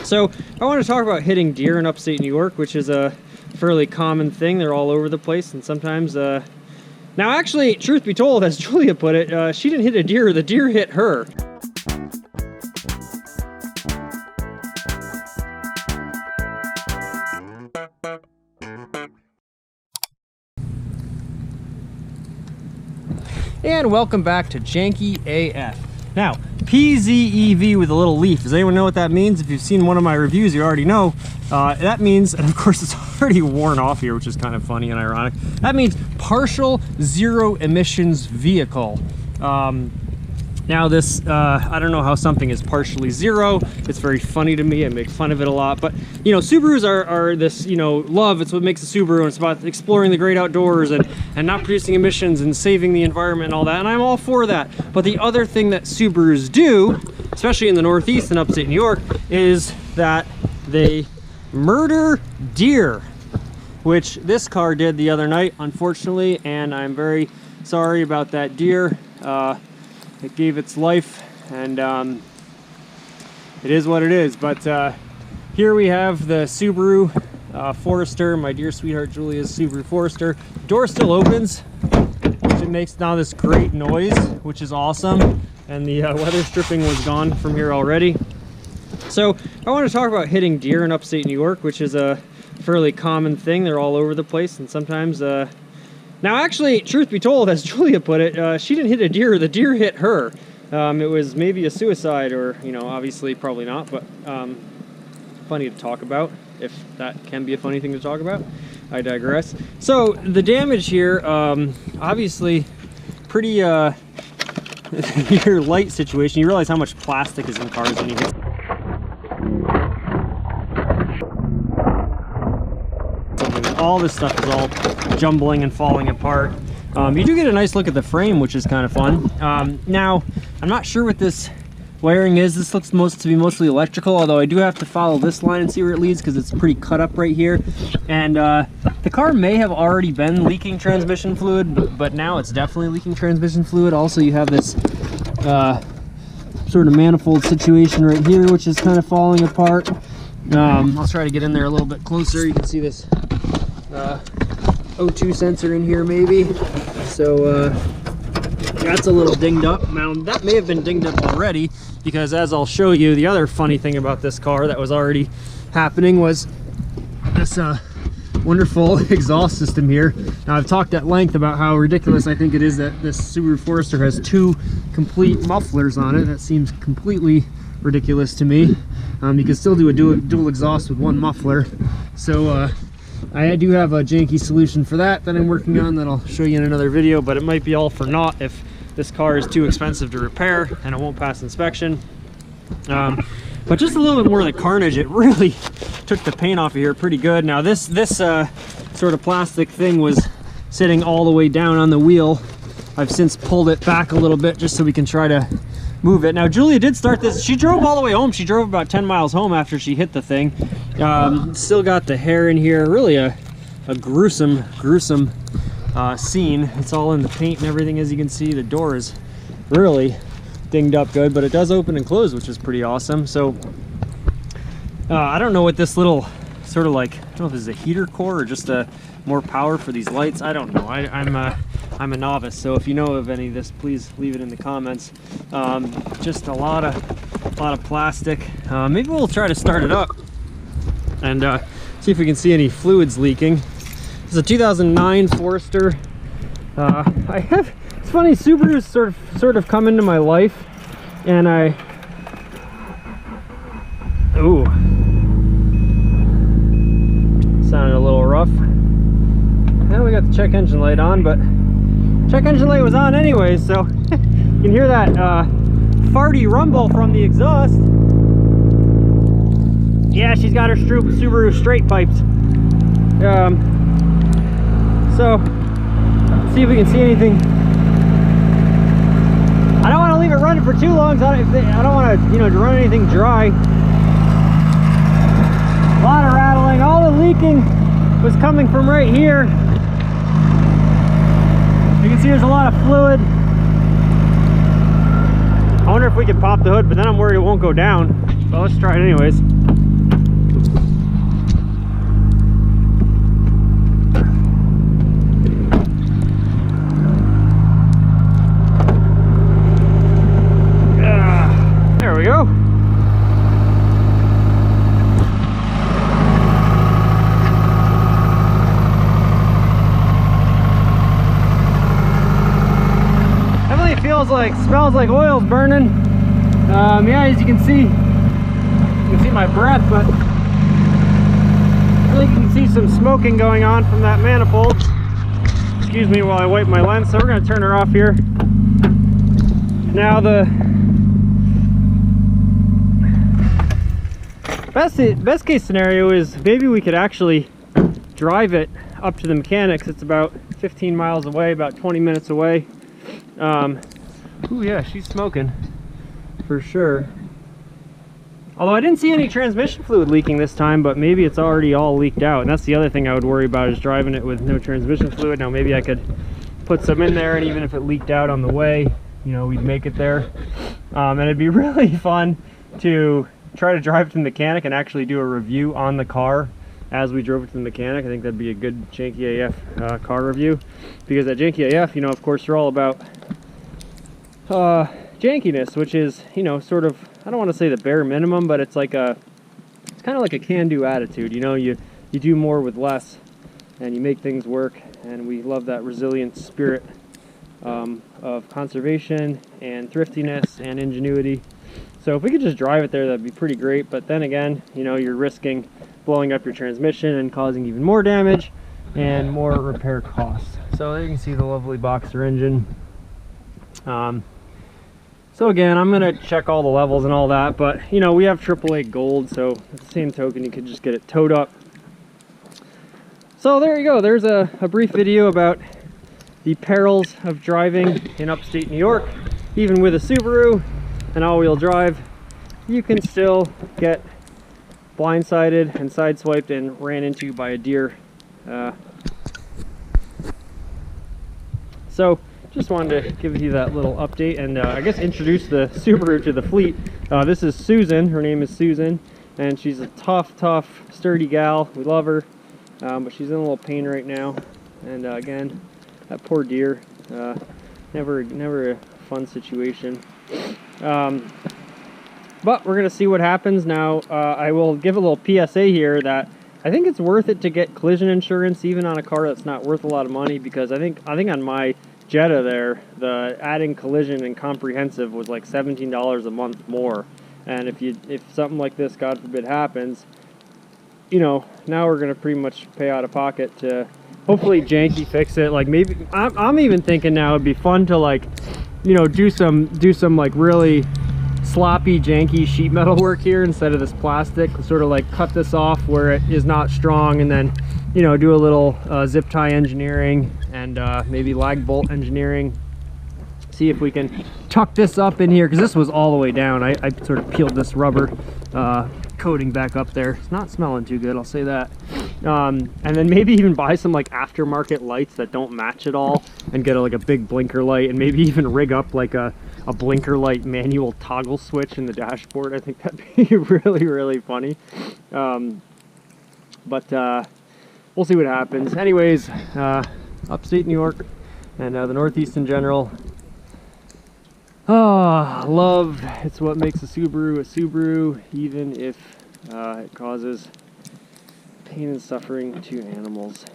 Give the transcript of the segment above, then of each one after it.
So I want to talk about hitting deer in upstate New York, which is a fairly common thing. They're all over the place, and sometimes now actually, truth be told, as Julia put it, she didn't hit a deer, the deer hit her. And welcome back to Janky AF. Now, PZEV with a little leaf. Does anyone know what that means? If you've seen one of my reviews, you already know. That means, and of course it's already worn off here, which is kind of funny and ironic. That means partial zero emissions vehicle. Now this, I don't know how something is partially zero. It's very funny to me. I make fun of it a lot, but you know, Subarus are this, you know, love. It's what makes a Subaru, and it's about exploring the great outdoors and not producing emissions and saving the environment and all that, and I'm all for that. But the other thing that Subarus do, especially in the Northeast and upstate New York, is that they murder deer, which this car did the other night, unfortunately, and I'm very sorry about that deer. It gave its life, and it is what it is. But here we have the Subaru Forester, my dear sweetheart Julia's Subaru Forester. The door still opens, which it makes now this great noise, which is awesome. And the weather stripping was gone from here already. So I want to talk about hitting deer in upstate New York, which is a fairly common thing. They're all over the place, and sometimes now actually, truth be told, as Julia put it, she didn't hit a deer, the deer hit her. It was maybe a suicide, or, you know, obviously probably not, but funny to talk about, if that can be a funny thing to talk about. I digress. So the damage here, obviously pretty your light situation. You realize how much plastic is in cars when you hit. All this stuff is all jumbling and falling apart. You do get a nice look at the frame, which is kind of fun. Now, I'm not sure what this wiring is. This looks to be mostly electrical, although I do have to follow this line and see where it leads because it's pretty cut up right here. And the car may have already been leaking transmission fluid, but now it's definitely leaking transmission fluid. Also, you have this sort of manifold situation right here, which is kind of falling apart. I'll try to get in there a little bit closer. You can see this O2 sensor in here maybe. So that's a little dinged up. Now that may have been dinged up already, because as I'll show you, the other funny thing about this car that was already happening was this wonderful exhaust system here. Now I've talked at length about how ridiculous I think it is that this Subaru Forester has two complete mufflers on it. That seems completely ridiculous to me. You can still do a dual exhaust with one muffler. So I do have a janky solution for that I'm working on that I'll show you in another video, but it might be all for naught if this car is too expensive to repair and it won't pass inspection. But just a little bit more of the carnage. It really took the paint off of here pretty good. Now this sort of plastic thing was sitting all the way down on the wheel. I've since pulled it back a little bit just so we can try to move it. Now Julia did start this. She drove all the way home. She drove about 10 miles home after she hit the thing. Still got the hair in here. Really a gruesome scene. It's all in the paint and everything. As you can see, the door is really dinged up good, but it does open and close, which is pretty awesome. So I don't know what this little sort of like, I don't know if this is a heater core or just more power for these lights. I don't know. I'm a novice, so if you know of any of this, please leave it in the comments. Just a lot of plastic. Maybe we'll try to start it up and see if we can see any fluids leaking. This is a 2009 Forester. It's funny, Subarus sort of come into my life, and ooh, sounded a little rough. Well, we got the check engine light on, but check engine light was on anyway, so you can hear that farty rumble from the exhaust. Yeah, she's got her Subaru straight pipes. So let's see if we can see anything. I don't want to leave it running for too long, so I don't want to, to run anything dry. A lot of rattling. All the leaking was coming from right here. You can see there's a lot of fluid. I wonder if we can pop the hood, but then I'm worried it won't go down. But let's try it anyways. smells like oil's burning. Yeah, as you can see my breath, but I think you can see some smoking going on from that manifold. Excuse me while I wipe my lens. So we're going to turn her off here. Now the best case scenario is maybe we could actually drive it up to the mechanics. It's about 15 miles away, about 20 minutes away. Ooh, yeah, she's smoking for sure. Although I didn't see any transmission fluid leaking this time, but maybe it's already all leaked out. And that's the other thing I would worry about, is driving it with no transmission fluid. Now maybe I could put some in there, and even if it leaked out on the way, you know, we'd make it there. And it'd be really fun to try to drive it to the mechanic and actually do a review on the car as we drove it to the mechanic. I think that'd be a good Janky AF car review, because at Janky AF, you know, of course, we're all about jankiness, which is, you know, sort of, I don't want to say the bare minimum, but it's like it's kind of like a can-do attitude. You know, you do more with less, and you make things work, and we love that resilient spirit of conservation and thriftiness and ingenuity. So if we could just drive it there, that'd be pretty great. But then again, you know, you're risking blowing up your transmission and causing even more damage and more repair costs. So there you can see the lovely boxer engine. So again, I'm gonna check all the levels and all that, but you know, we have AAA gold, so at the same token, you could just get it towed up. So there you go. There's a brief video about the perils of driving in upstate New York. Even with a Subaru and all-wheel drive, you can still get blindsided and sideswiped and ran into by a deer. So just wanted to give you that little update, and I guess introduce the Subaru to the fleet. This is Susan. Her name is Susan, and she's a tough, sturdy gal. We love her, but she's in a little pain right now. And again, that poor deer. Never a fun situation. But we're gonna see what happens now. I will give a little PSA here that I think it's worth it to get collision insurance, even on a car that's not worth a lot of money, because I think on my Jetta there, the adding collision and comprehensive was like $17 a month more. And if something like this, God forbid, happens, you know, now we're gonna pretty much pay out of pocket to hopefully Janky fix it. Like maybe I'm even thinking now it'd be fun to, like, you know, do some like really sloppy Janky sheet metal work here instead of this plastic. Sort of like cut this off where it is not strong, and then, you know, do a little zip tie engineering and maybe lag bolt engineering. See if we can tuck this up in here, because this was all the way down. I sort of peeled this rubber coating back up there. It's not smelling too good, I'll say that. And then maybe even buy some like aftermarket lights that don't match at all, and get like a big blinker light, and maybe even rig up like a blinker light manual toggle switch in the dashboard. I think that'd be really funny. But we'll see what happens. Anyways, upstate New York and the Northeast in general. Love, it's what makes a Subaru, even if it causes pain and suffering to animals.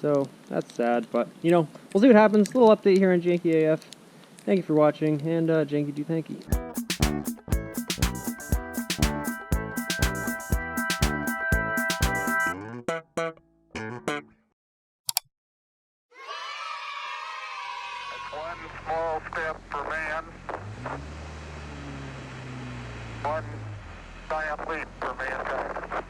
So that's sad, but you know, we'll see what happens. A little update here on Janky AF. Thank you for watching, and Janky do thank you. One small step for man, one giant leap for mankind.